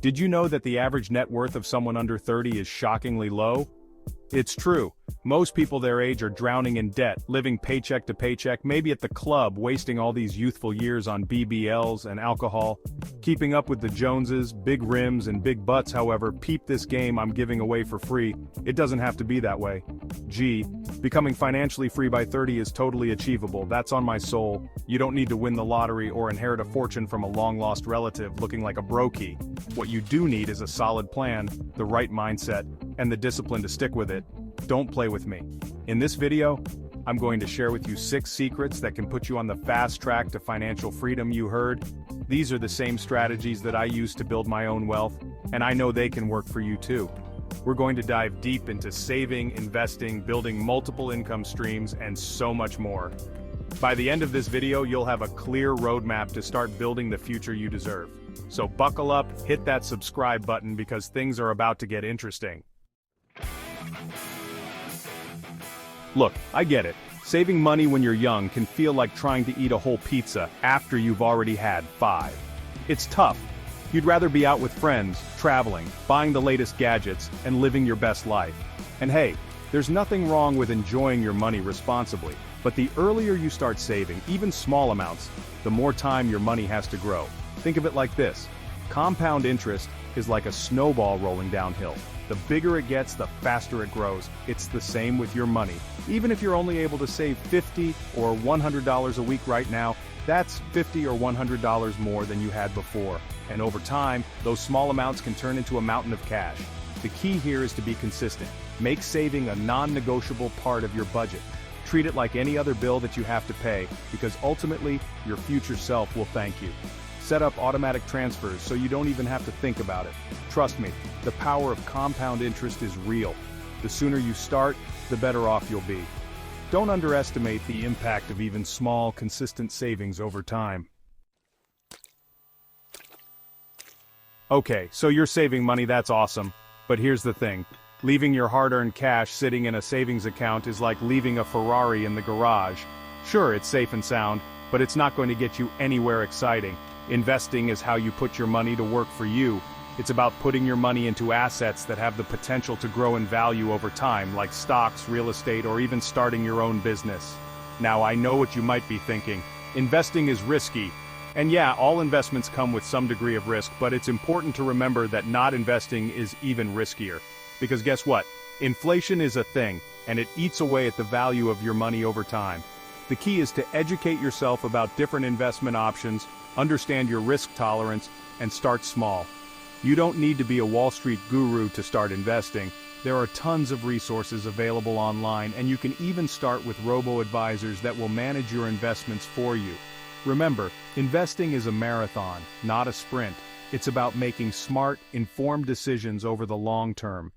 Did you know that the average net worth of someone under 30 is shockingly low? It's true. Most people their age are drowning in debt, living paycheck to paycheck, maybe at the club, wasting all these youthful years on BBLs and alcohol. Keeping up with the Joneses, big rims and big butts, however, peep this game I'm giving away for free. It doesn't have to be that way. Gee, becoming financially free by 30 is totally achievable, that's on my soul. You don't need to win the lottery or inherit a fortune from a long-lost relative looking like a brokey. What you do need is a solid plan, the right mindset, and the discipline to stick with it. Don't play with me. In this video, I'm going to share with you 6 secrets that can put you on the fast track to financial freedom you heard. These are the same strategies that I use to build my own wealth, and I know they can work for you too. We're going to dive deep into saving, investing, building multiple income streams, and so much more. By the end of this video, you'll have a clear roadmap to start building the future you deserve. So buckle up, hit that subscribe button because things are about to get interesting. Look, I get it. Saving money when you're young can feel like trying to eat a whole pizza after you've already had 5. It's tough. You'd rather be out with friends, traveling, buying the latest gadgets, and living your best life. And hey, there's nothing wrong with enjoying your money responsibly, but the earlier you start saving, even small amounts, the more time your money has to grow. Think of it like this. Compound interest is like a snowball rolling downhill. The bigger it gets, the faster it grows. It's the same with your money. Even if you're only able to save $50 or $100 a week right now, that's $50 or $100 more than you had before. And over time, those small amounts can turn into a mountain of cash. The key here is to be consistent. Make saving a non-negotiable part of your budget. Treat it like any other bill that you have to pay, because ultimately, your future self will thank you. Set up automatic transfers so you don't even have to think about it. Trust me, the power of compound interest is real. The sooner you start, the better off you'll be. Don't underestimate the impact of even small, consistent savings over time. Okay, so you're saving money, that's awesome. But here's the thing. Leaving your hard-earned cash sitting in a savings account is like leaving a Ferrari in the garage. Sure, it's safe and sound, but it's not going to get you anywhere exciting. Investing is how you put your money to work for you. It's about putting your money into assets that have the potential to grow in value over time, like stocks, real estate, or even starting your own business. Now, I know what you might be thinking. Investing is risky. And yeah, all investments come with some degree of risk, but it's important to remember that not investing is even riskier. Because guess what? Inflation is a thing, and it eats away at the value of your money over time. The key is to educate yourself about different investment options, understand your risk tolerance, and start small. You don't need to be a Wall Street guru to start investing. There are tons of resources available online, and you can even start with robo-advisors that will manage your investments for you. Remember, investing is a marathon, not a sprint. It's about making smart, informed decisions over the long term.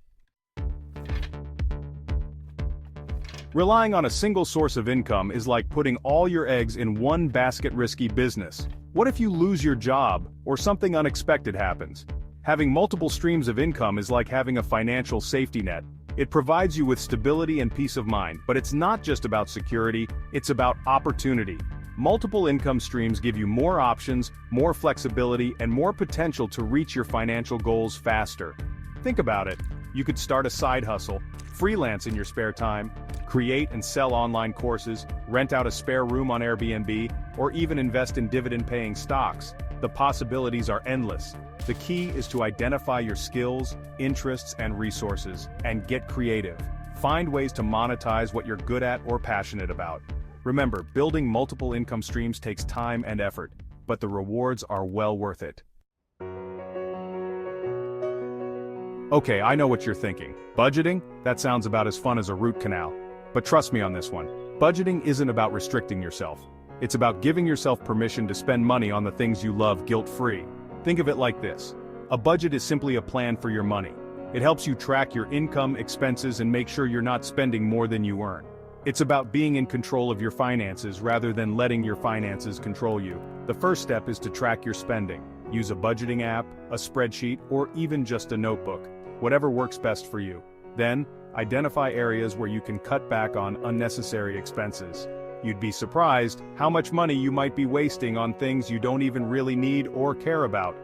Relying on a single source of income is like putting all your eggs in one basket. Risky business. What if you lose your job, or something unexpected happens? Having multiple streams of income is like having a financial safety net. It provides you with stability and peace of mind, but it's not just about security, it's about opportunity. Multiple income streams give you more options, more flexibility, and more potential to reach your financial goals faster. Think about it. You could start a side hustle, freelance in your spare time, create and sell online courses, rent out a spare room on Airbnb, or even invest in dividend-paying stocks. The possibilities are endless. The key is to identify your skills, interests, and resources, and get creative. Find ways to monetize what you're good at or passionate about. Remember, building multiple income streams takes time and effort, but the rewards are well worth it. Okay, I know what you're thinking. Budgeting? That sounds about as fun as a root canal. But trust me on this one. Budgeting isn't about restricting yourself. It's about giving yourself permission to spend money on the things you love guilt-free. Think of it like this. A budget is simply a plan for your money. It helps you track your income, expenses, and make sure you're not spending more than you earn. It's about being in control of your finances rather than letting your finances control you. The first step is to track your spending. Use a budgeting app, a spreadsheet, or even just a notebook. Whatever works best for you. Then, identify areas where you can cut back on unnecessary expenses. You'd be surprised how much money you might be wasting on things you don't even really need or care about.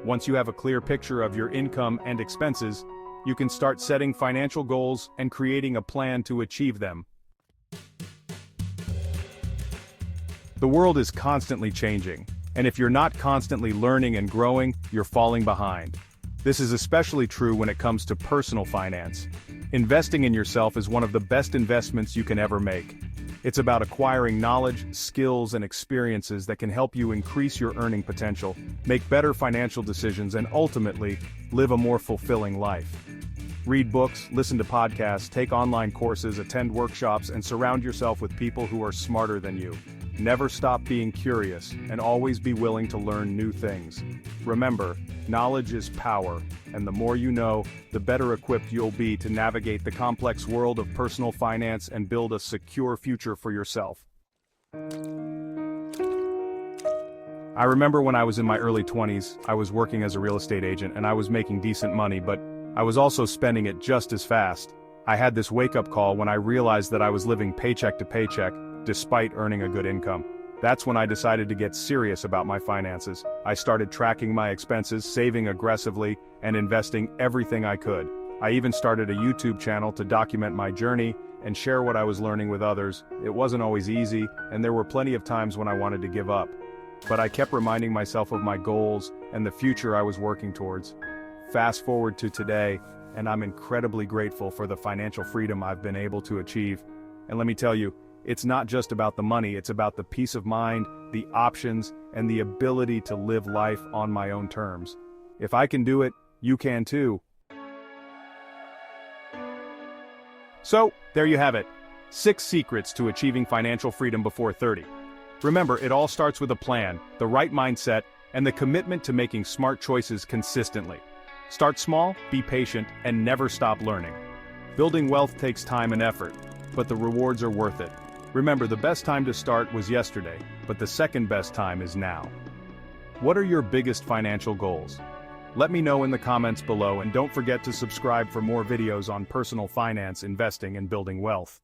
Once you have a clear picture of your income and expenses, you can start setting financial goals and creating a plan to achieve them. The world is constantly changing, and if you're not constantly learning and growing, you're falling behind. This is especially true when it comes to personal finance. Investing in yourself is one of the best investments you can ever make. It's about acquiring knowledge, skills, and experiences that can help you increase your earning potential, make better financial decisions, and ultimately, live a more fulfilling life. Read books, listen to podcasts, take online courses, attend workshops, and surround yourself with people who are smarter than you. Never stop being curious, and always be willing to learn new things. Remember, knowledge is power, and the more you know, the better equipped you'll be to navigate the complex world of personal finance and build a secure future for yourself. I remember when I was in my early 20s, I was working as a real estate agent and I was making decent money, but I was also spending it just as fast. I had this wake-up call when I realized that I was living paycheck to paycheck, despite earning a good income. That's when I decided to get serious about my finances. I started tracking my expenses, saving aggressively, and investing everything I could. I even started a YouTube channel to document my journey and share what I was learning with others. It wasn't always easy, and there were plenty of times when I wanted to give up. But I kept reminding myself of my goals and the future I was working towards. Fast forward to today, and I'm incredibly grateful for the financial freedom I've been able to achieve. And let me tell you, it's not just about the money, it's about the peace of mind, the options, and the ability to live life on my own terms. If I can do it, you can too. So, there you have it. 6 secrets to achieving financial freedom before 30. Remember, it all starts with a plan, the right mindset, and the commitment to making smart choices consistently. Start small, be patient, and never stop learning. Building wealth takes time and effort, but the rewards are worth it. Remember, the best time to start was yesterday, but the second best time is now. What are your biggest financial goals? Let me know in the comments below, and don't forget to subscribe for more videos on personal finance, investing, and building wealth.